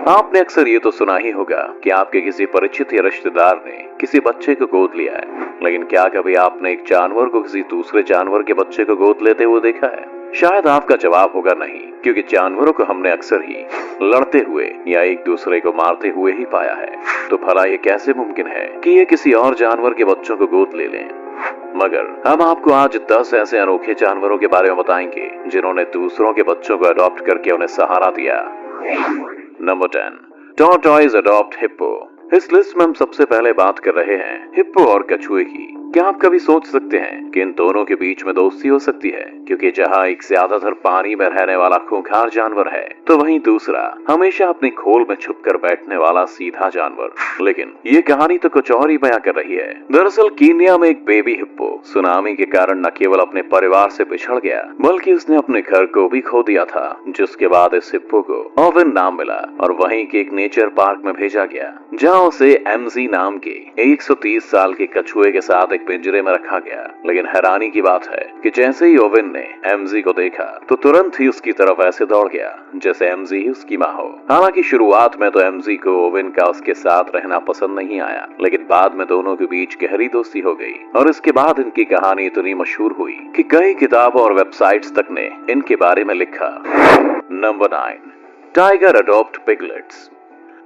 आपने अक्सर ये तो सुना ही होगा कि आपके किसी परिचित या रिश्तेदार ने किसी बच्चे को गोद लिया है, लेकिन क्या कभी आपने एक जानवर को किसी दूसरे जानवर के बच्चे को गोद लेते हुए देखा है? शायद आपका जवाब होगा नहीं, क्योंकि जानवरों को हमने अक्सर ही लड़ते हुए या एक दूसरे को मारते हुए ही पाया है। तो भला ये कैसे मुमकिन है कि ये किसी और जानवर के बच्चों को गोद ले लें? मगर हम आपको आज 10 ऐसे अनोखे जानवरों के बारे में बताएंगे जिन्होंने दूसरों के बच्चों को अडॉप्ट करके उन्हें सहारा दिया। Number 10, tortoise adopt hippo. इस लिस्ट में हम सबसे पहले बात कर रहे हैं हिप्पो और कछुए की। क्या आप कभी सोच सकते हैं कि इन दोनों के बीच में दोस्ती हो सकती है? क्योंकि जहां एक ज्यादातर पानी में रहने वाला खूंखार जानवर है, तो वहीं दूसरा हमेशा अपनी खोल में छुपकर बैठने वाला सीधा जानवर। लेकिन ये कहानी तो कुछ और ही बयां कर रही है। दरअसल कीनिया में एक बेबी हिप्पो सुनामी के कारण न केवल अपने परिवार से बिछड़ गया, बल्कि उसने अपने घर को भी खो दिया था, जिसके बाद इस हिप्पो को ओवेन नाम मिला और वहीं के एक नेचर पार्क में भेजा गया, जहां उसे एमजी नाम के 130 साल के कछुए के साथ एक पिंजरे में रखा गया। लेकिन हैरानी की बात है कि जैसे ही ओवेन ने एमजी को देखा तो तुरंत ही उसकी तरफ ऐसे दौड़ गया जैसे एमजी ही उसकी माँ हो। हालांकि शुरुआत में तो एमजी को ओवेन का उसके साथ रहना पसंद नहीं आया, लेकिन बाद में दोनों के बीच गहरी दोस्ती हो गई और इसके बाद इनकी कहानी इतनी मशहूर हुई कि कई किताबों और वेबसाइट्स तक ने इनके बारे में लिखा। Number 9, tiger adopt piglets.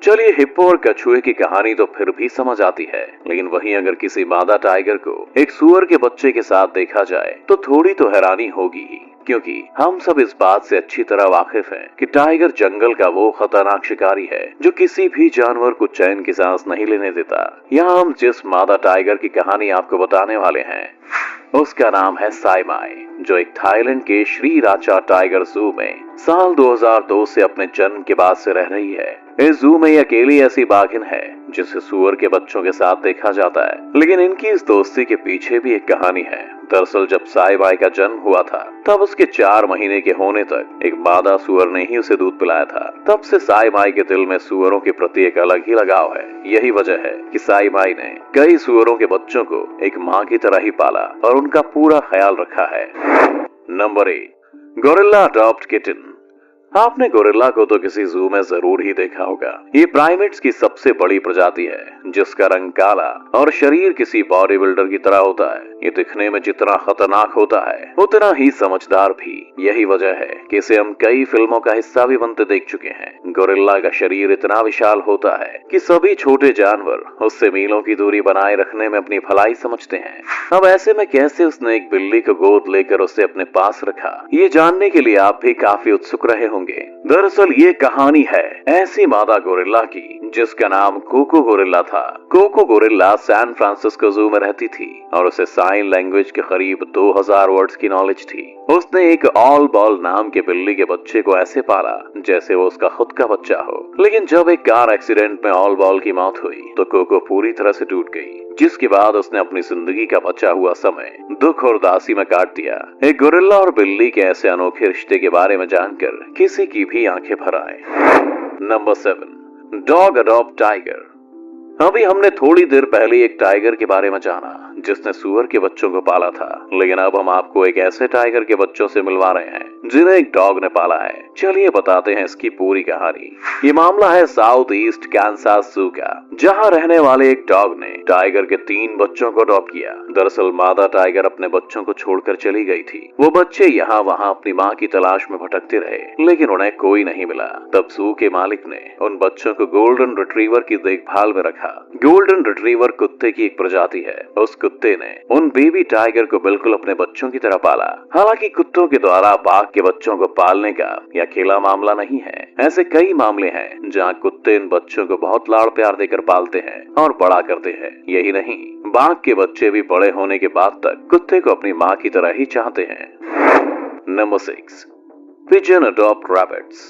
चलिए, हिप्पो और कछुए की कहानी तो फिर भी समझ आती है, लेकिन वहीं अगर किसी मादा टाइगर को एक सूअर के बच्चे के साथ देखा जाए तो थोड़ी तो हैरानी होगी ही, क्योंकि हम सब इस बात से अच्छी तरह वाकिफ हैं कि टाइगर जंगल का वो खतरनाक शिकारी है जो किसी भी जानवर को चैन की सांस नहीं लेने देता। यहाँ हम जिस मादा टाइगर की कहानी आपको बताने वाले हैं उसका नाम है साइमाई, जो एक थाईलैंड के श्री राचा टाइगर जू में साल 2002 से अपने जन्म के बाद से रह रही है। इस जू में अकेली ऐसी बाघिन है जिसे सूअर के बच्चों के साथ देखा जाता है, लेकिन इनकी इस दोस्ती के पीछे भी एक कहानी है। दरअसल जब साइमाई का जन्म हुआ था तब उसके 4 महीने के होने तक एक मादा सूअर ने ही उसे दूध पिलाया था। तब से साइमाई के दिल में सूअरों के प्रति एक अलग ही लगाव है। यही वजह है कि साइमाई ने कई सूअरों के बच्चों को एक माँ की तरह ही पाला और उनका पूरा ख्याल रखा है। Number 8, gorilla adopt kitten. आपने गोरिल्ला को तो किसी जू में जरूर ही देखा होगा। ये प्राइमेट्स की सबसे बड़ी प्रजाति है, जिसका रंग काला और शरीर किसी बॉडी बिल्डर की तरह होता है। ये दिखने में जितना खतरनाक होता है उतना ही समझदार भी। यही वजह है कि इसे हम कई फिल्मों का हिस्सा भी बनते देख चुके हैं। गोरिल्ला का शरीर इतना विशाल होता है कि सभी छोटे जानवर उससे मीलों की दूरी बनाए रखने में अपनी भलाई समझते हैं। अब ऐसे में कैसे उसने एक बिल्ली को गोद लेकर उसे अपने पास रखा, ये जानने के लिए आप भी काफी उत्सुक रहे होंगे। दरअसल ये कहानी है ऐसी मादा गोरिल्ला की जिसका नाम कोको गोरिल्ला था। कोको गोरिल्ला सैन फ्रांसिस्को जू में रहती थी और उसे साइन लैंग्वेज के करीब 2000 वर्ड्स की नॉलेज थी। उसने एक ऑल बॉल नाम के बिल्ली के बच्चे को ऐसे पाला जैसे वो उसका खुद का बच्चा हो। लेकिन जब एक कार एक्सीडेंट में ऑल बॉल की मौत हुई तो कोको पूरी तरह से टूट गई, जिसके बाद उसने अपनी जिंदगी का बचा हुआ समय दुख और उदासी में काट दिया। एक गोरिल्ला और बिल्ली के ऐसे अनोखे रिश्ते के बारे में जानकर किसी की भी आंखें भर आए। Number 7, dog adopt tiger. अभी हमने थोड़ी देर पहले एक टाइगर के बारे में जाना जिसने सूअर के बच्चों को पाला था, लेकिन अब हम आपको एक ऐसे टाइगर के बच्चों से मिलवा रहे हैं जिन्हें एक डॉग ने पाला है। चलिए बताते हैं इसकी पूरी कहानी। ये मामला है साउथ ईस्ट कैंसास जू का, जहां रहने वाले एक डॉग ने टाइगर के 3 बच्चों को अडॉप्ट किया। दरअसल मादा टाइगर अपने बच्चों को छोड़कर चली गई थी। वो बच्चे यहाँ वहाँ अपनी माँ की तलाश में भटकते रहे, लेकिन उन्हें कोई नहीं मिला। तब जू के मालिक ने उन बच्चों को गोल्डन रिट्रीवर की देखभाल में रखा। गोल्डन रिट्रीवर कुत्ते की एक प्रजाति है। उस कुत्ते ने उन बेबी टाइगर को बिल्कुल अपने बच्चों की तरह पाला। हालांकि कुत्तों के द्वारा बाघ के बच्चों को पालने का यह अकेला मामला नहीं है। ऐसे कई मामले हैं जहां कुत्ते इन बच्चों को बहुत लाड़ प्यार देकर पालते हैं और बड़ा करते हैं। यही नहीं, बाघ के बच्चे भी बड़े होने के बाद तक कुत्ते को अपनी माँ की तरह ही चाहते हैं। Number 6, pigeon adopt rabbits.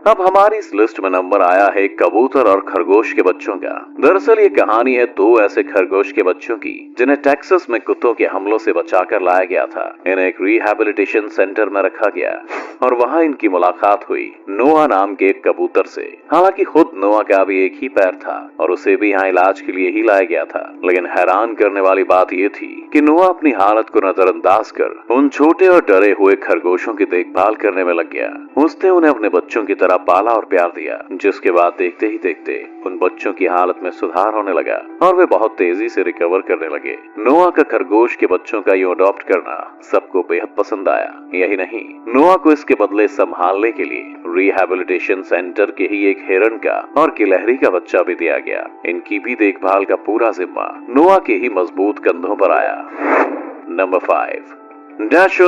अब हमारी इस लिस्ट में नंबर आया है कबूतर और खरगोश के बच्चों का। दरअसल ये कहानी है 2 ऐसे खरगोश के बच्चों की जिन्हें टेक्सास में कुत्तों के हमलों से बचाकर लाया गया था। इन्हें एक रिहैबिलिटेशन सेंटर में रखा गया। और वहाँ इनकी मुलाकात हुई नोआ नाम के एक कबूतर से। हालांकि खुद नोआ का भी एक ही पैर था और उसे भी यहाँ इलाज के लिए ही लाया गया था, लेकिन हैरान करने वाली बात ये थी कि नोआ अपनी हालत को नजरअंदाज कर उन छोटे और डरे हुए खरगोशों की देखभाल करने में लग गया। उसने उन्हें अपने बच्चों की तरह पाला और प्यार दिया, जिसके बाद देखते ही देखते उन बच्चों की हालत में सुधार होने लगा और वे बहुत तेजी से रिकवर करने लगे। नोआ का खरगोश के बच्चों का यूं अडॉप्ट करना सबको बेहद पसंद आया। यही नहीं, नोआ को इसके बदले संभालने के लिए रिहैबिलिटेशन सेंटर के ही एक हिरण का और गिलहरी का बच्चा भी दिया गया। इनकी भी देखभाल का पूरा जिम्मा नोआ के ही मजबूत कंधों पर आया। Number 5, dash